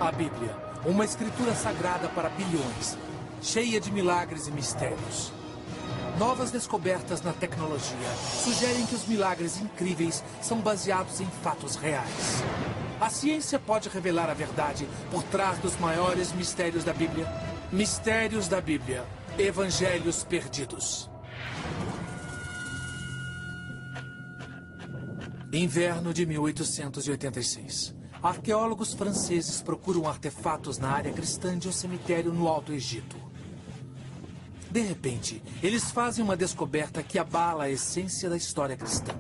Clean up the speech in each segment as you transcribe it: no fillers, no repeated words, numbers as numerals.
A Bíblia, uma escritura sagrada para bilhões, cheia de milagres e mistérios. Novas descobertas na tecnologia sugerem que os milagres incríveis são baseados em fatos reais. A ciência pode revelar a verdade por trás dos maiores mistérios da Bíblia. Mistérios da Bíblia. Evangelhos perdidos. Inverno de 1886. Arqueólogos franceses procuram artefatos na área cristã de um cemitério no Alto Egito. De repente, eles fazem uma descoberta que abala a essência da história cristã.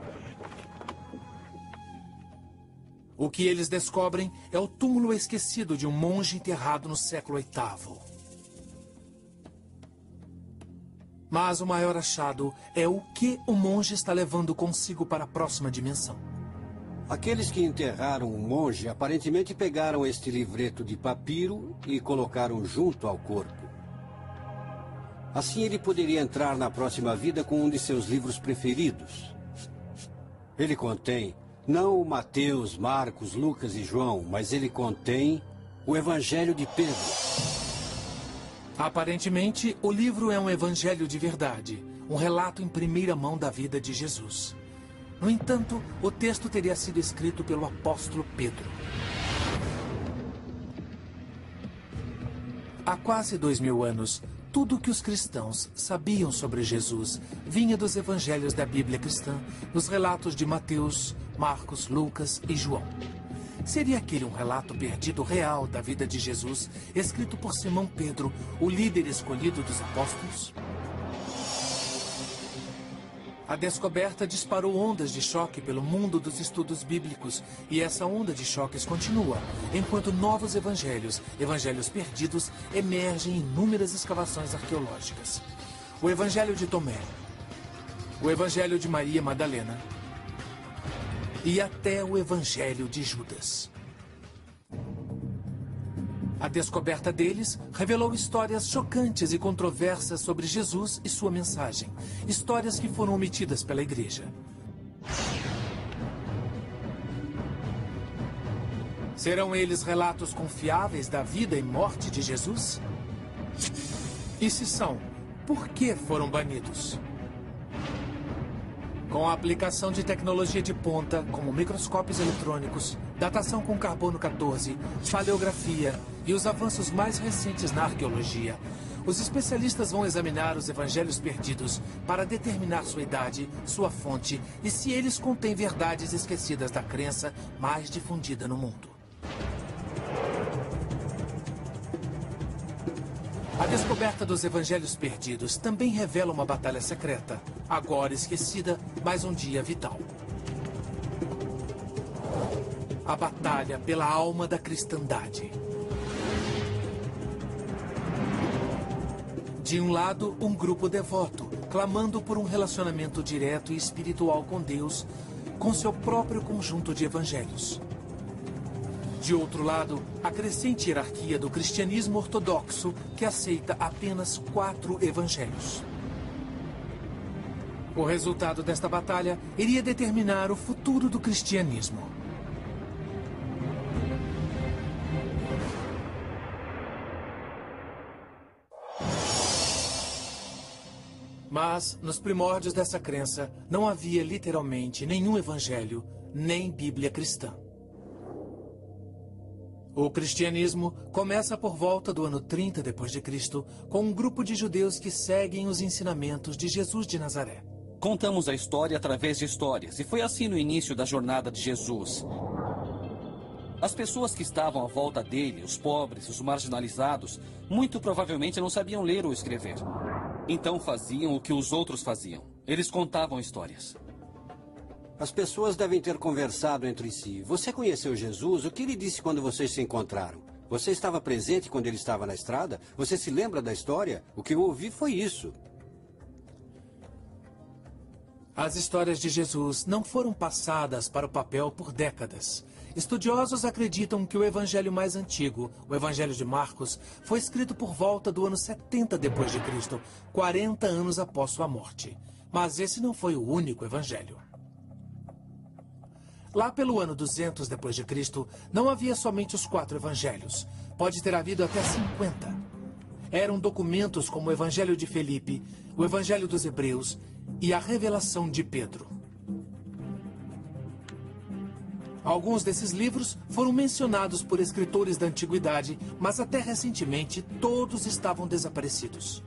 O que eles descobrem é o túmulo esquecido de um monge enterrado no século VIII. Mas o maior achado é o que o monge está levando consigo para a próxima dimensão. Aqueles que enterraram o monge aparentemente pegaram este livreto de papiro e colocaram junto ao corpo. Assim ele poderia entrar na próxima vida com um de seus livros preferidos. Ele contém não Mateus, Marcos, Lucas e João, mas ele contém o Evangelho de Pedro. Aparentemente, o livro é um evangelho de verdade, um relato em primeira mão da vida de Jesus. No entanto, o texto teria sido escrito pelo apóstolo Pedro. Há quase 2000 anos, tudo o que os cristãos sabiam sobre Jesus vinha dos evangelhos da Bíblia cristã, nos relatos de Mateus, Marcos, Lucas e João. Seria aquele um relato perdido real da vida de Jesus, escrito por Simão Pedro, o líder escolhido dos apóstolos? A descoberta disparou ondas de choque pelo mundo dos estudos bíblicos, e essa onda de choques continua, enquanto novos evangelhos, evangelhos perdidos, emergem em inúmeras escavações arqueológicas. O evangelho de Tomé, o evangelho de Maria Madalena e até o evangelho de Judas. A descoberta deles revelou histórias chocantes e controversas sobre Jesus e sua mensagem. Histórias que foram omitidas pela igreja. Serão eles relatos confiáveis da vida e morte de Jesus? E se são, por que foram banidos? Com a aplicação de tecnologia de ponta, como microscópios eletrônicos, datação com carbono 14, paleografia e os avanços mais recentes na arqueologia, os especialistas vão examinar os evangelhos perdidos para determinar sua idade, sua fonte e se eles contêm verdades esquecidas da crença mais difundida no mundo. A descoberta dos evangelhos perdidos também revela uma batalha secreta, agora esquecida, mas um dia vital. A batalha pela alma da cristandade. De um lado, um grupo devoto, clamando por um relacionamento direto e espiritual com Deus, com seu próprio conjunto de evangelhos. De outro lado, a crescente hierarquia do cristianismo ortodoxo, que aceita apenas 4 evangelhos. O resultado desta batalha iria determinar o futuro do cristianismo. Mas, nos primórdios dessa crença, não havia literalmente nenhum evangelho, nem Bíblia cristã. O cristianismo começa por volta do ano 30 d.C., com um grupo de judeus que seguem os ensinamentos de Jesus de Nazaré. Contamos a história através de histórias, e foi assim no início da jornada de Jesus. As pessoas que estavam à volta dele, os pobres, os marginalizados, muito provavelmente não sabiam ler ou escrever. Então faziam o que os outros faziam. Eles contavam histórias. As pessoas devem ter conversado entre si. Você conheceu Jesus? O que ele disse quando vocês se encontraram? Você estava presente quando ele estava na estrada? Você se lembra da história? O que eu ouvi foi isso. As histórias de Jesus não foram passadas para o papel por décadas. Estudiosos acreditam que o evangelho mais antigo, o evangelho de Marcos, foi escrito por volta do ano 70 d.C., 40 anos após sua morte. Mas esse não foi o único evangelho. Lá pelo ano 200 depois de Cristo, não havia somente os 4 evangelhos. Pode ter havido até 50. Eram documentos como o Evangelho de Felipe, o Evangelho dos Hebreus e a Revelação de Pedro. Alguns desses livros foram mencionados por escritores da antiguidade, mas até recentemente todos estavam desaparecidos.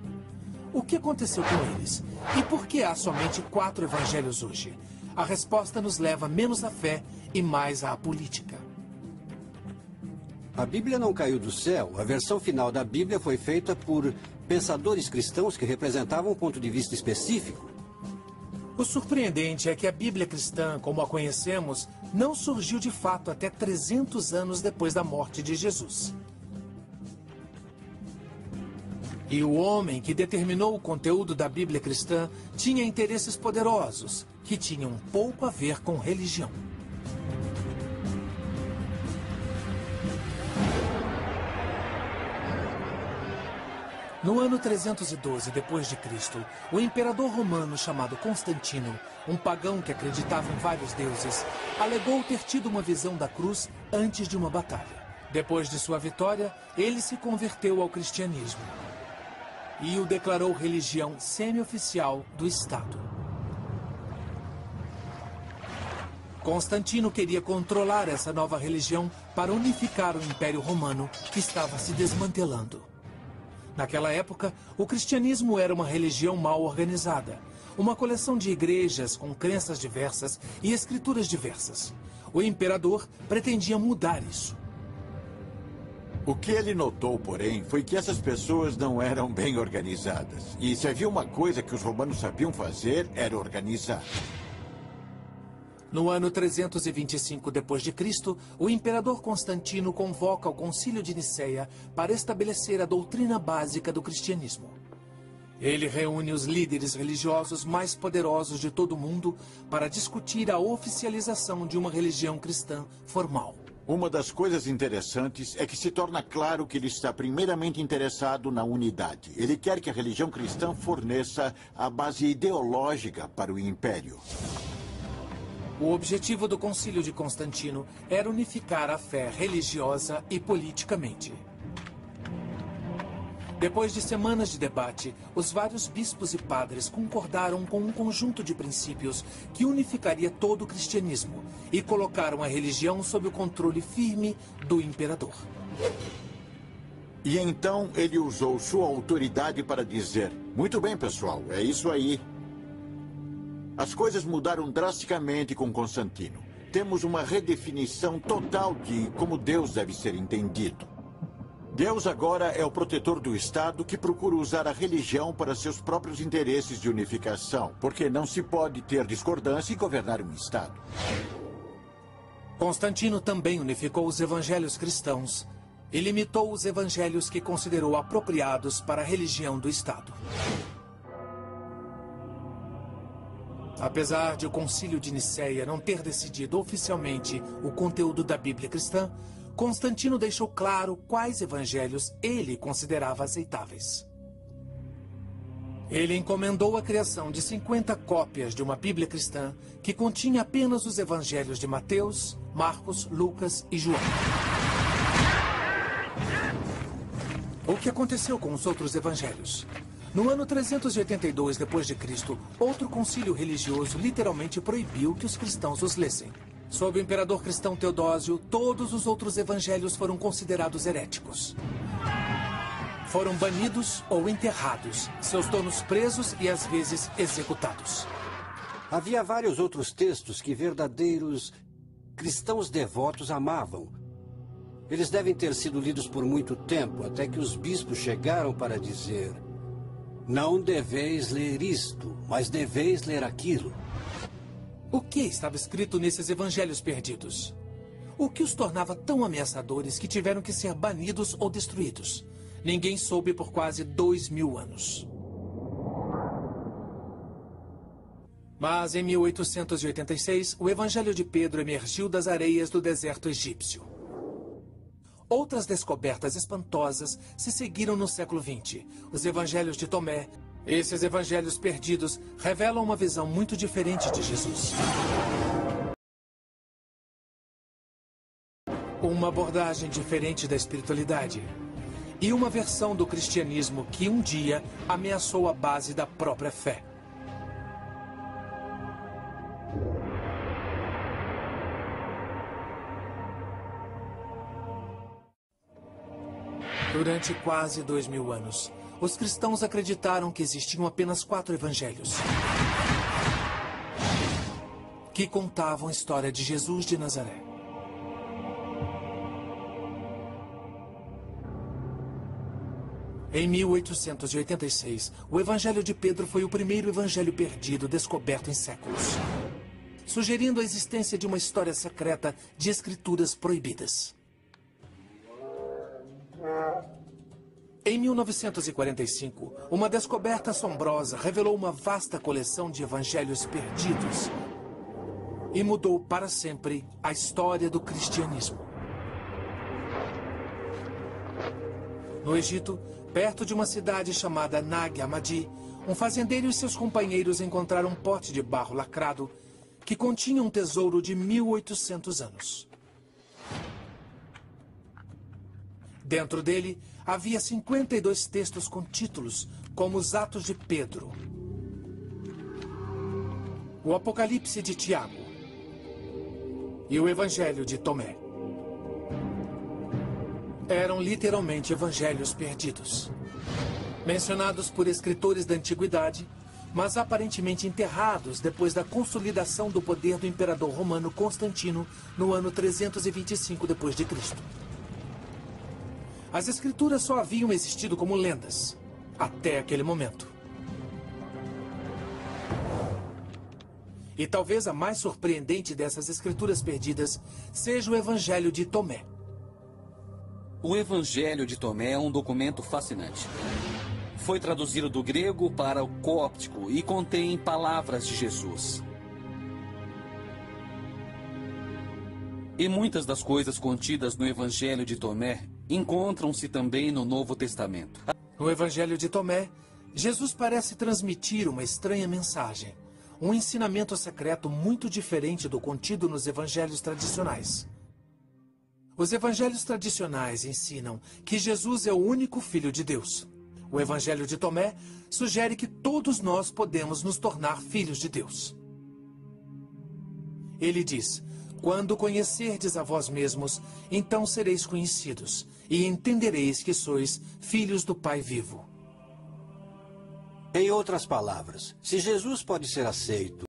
O que aconteceu com eles? E por que há somente 4 evangelhos hoje? A resposta nos leva menos à fé e mais à política. A Bíblia não caiu do céu. A versão final da Bíblia foi feita por pensadores cristãos que representavam um ponto de vista específico. O surpreendente é que a Bíblia cristã, como a conhecemos, não surgiu de fato até 300 anos depois da morte de Jesus. E o homem que determinou o conteúdo da Bíblia cristã tinha interesses poderosos, que tinham pouco a ver com religião. No ano 312 depois de Cristo, o imperador romano chamado Constantino, um pagão que acreditava em vários deuses, alegou ter tido uma visão da cruz antes de uma batalha. Depois de sua vitória, ele se converteu ao cristianismo e o declarou religião semi-oficial do Estado. Constantino queria controlar essa nova religião para unificar o Império Romano, que estava se desmantelando. Naquela época, o cristianismo era uma religião mal organizada, uma coleção de igrejas com crenças diversas e escrituras diversas. O imperador pretendia mudar isso. O que ele notou, porém, foi que essas pessoas não eram bem organizadas. E se havia uma coisa que os romanos sabiam fazer, era organizar. No ano 325 d.C., o imperador Constantino convoca o Concílio de Niceia para estabelecer a doutrina básica do cristianismo. Ele reúne os líderes religiosos mais poderosos de todo o mundo para discutir a oficialização de uma religião cristã formal. Uma das coisas interessantes é que se torna claro que ele está primeiramente interessado na unidade. Ele quer que a religião cristã forneça a base ideológica para o império. O objetivo do Concílio de Constantino era unificar a fé religiosa e politicamente. Depois de semanas de debate, os vários bispos e padres concordaram com um conjunto de princípios que unificaria todo o cristianismo e colocaram a religião sob o controle firme do imperador. E então ele usou sua autoridade para dizer: muito bem, pessoal, é isso aí. As coisas mudaram drasticamente com Constantino. Temos uma redefinição total de como Deus deve ser entendido. Deus agora é o protetor do Estado que procura usar a religião para seus próprios interesses de unificação, porque não se pode ter discordância e governar um Estado. Constantino também unificou os evangelhos cristãos e limitou os evangelhos que considerou apropriados para a religião do Estado. Apesar de o Concílio de Niceia não ter decidido oficialmente o conteúdo da Bíblia cristã, Constantino deixou claro quais evangelhos ele considerava aceitáveis. Ele encomendou a criação de 50 cópias de uma Bíblia cristã que continha apenas os evangelhos de Mateus, Marcos, Lucas e João. O que aconteceu com os outros evangelhos? No ano 382 d.C., outro concílio religioso literalmente proibiu que os cristãos os lessem. Sob o imperador cristão Teodósio, todos os outros evangelhos foram considerados heréticos. Foram banidos ou enterrados, seus donos presos e às vezes executados. Havia vários outros textos que verdadeiros cristãos devotos amavam. Eles devem ter sido lidos por muito tempo, até que os bispos chegaram para dizer: não deveis ler isto, mas deveis ler aquilo. O que estava escrito nesses evangelhos perdidos? O que os tornava tão ameaçadores que tiveram que ser banidos ou destruídos? Ninguém soube por quase 2000 anos. Mas em 1886, o Evangelho de Pedro emergiu das areias do deserto egípcio. Outras descobertas espantosas se seguiram no século XX. Os evangelhos de Tomé. Esses evangelhos perdidos revelam uma visão muito diferente de Jesus. Uma abordagem diferente da espiritualidade. E uma versão do cristianismo que um dia ameaçou a base da própria fé. Durante quase 2000 anos, os cristãos acreditaram que existiam apenas 4 evangelhos que contavam a história de Jesus de Nazaré. Em 1886, o Evangelho de Pedro foi o primeiro evangelho perdido descoberto em séculos, sugerindo a existência de uma história secreta de escrituras proibidas. Em 1945, uma descoberta assombrosa revelou uma vasta coleção de evangelhos perdidos e mudou para sempre a história do cristianismo. No Egito, perto de uma cidade chamada Nag Hammadi, um fazendeiro e seus companheiros encontraram um pote de barro lacrado que continha um tesouro de 1800 anos. Dentro dele, havia 52 textos com títulos, como os Atos de Pedro, o Apocalipse de Tiago e o Evangelho de Tomé. Eram literalmente evangelhos perdidos, mencionados por escritores da antiguidade, mas aparentemente enterrados depois da consolidação do poder do imperador romano Constantino no ano 325 d.C. As escrituras só haviam existido como lendas, até aquele momento. E talvez a mais surpreendente dessas escrituras perdidas seja o Evangelho de Tomé. O Evangelho de Tomé é um documento fascinante. Foi traduzido do grego para o cóptico e contém palavras de Jesus. E muitas das coisas contidas no Evangelho de Tomé encontram-se também no Novo Testamento. No Evangelho de Tomé, Jesus parece transmitir uma estranha mensagem, um ensinamento secreto muito diferente do contido nos evangelhos tradicionais. Os evangelhos tradicionais ensinam que Jesus é o único Filho de Deus. O Evangelho de Tomé sugere que todos nós podemos nos tornar filhos de Deus. Ele diz: quando conhecerdes a vós mesmos, então sereis conhecidos, e entendereis que sois filhos do Pai vivo. Em outras palavras, se Jesus pode ser aceito